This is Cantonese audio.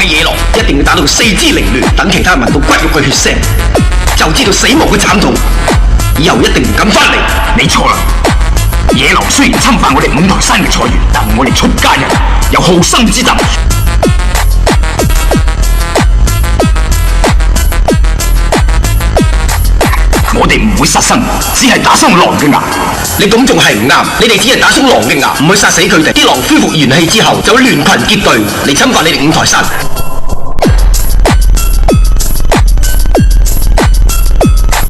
嘅野狼，一定要打到四肢凌亂，等其他人聞到骨肉嘅血腥，就知道死亡嘅慘痛，以後一定唔敢翻嚟。你錯啦！野狼雖然侵犯我哋五台山嘅菜園，但我哋出家人有好生之德。我哋唔會殺生，只係打傷狼嘅牙。你咁仲係唔啱，你哋只係打傷狼嘅牙，唔會殺死佢哋。啲狼恢復元氣之後，就會聯群結隊嚟侵犯你哋五台山。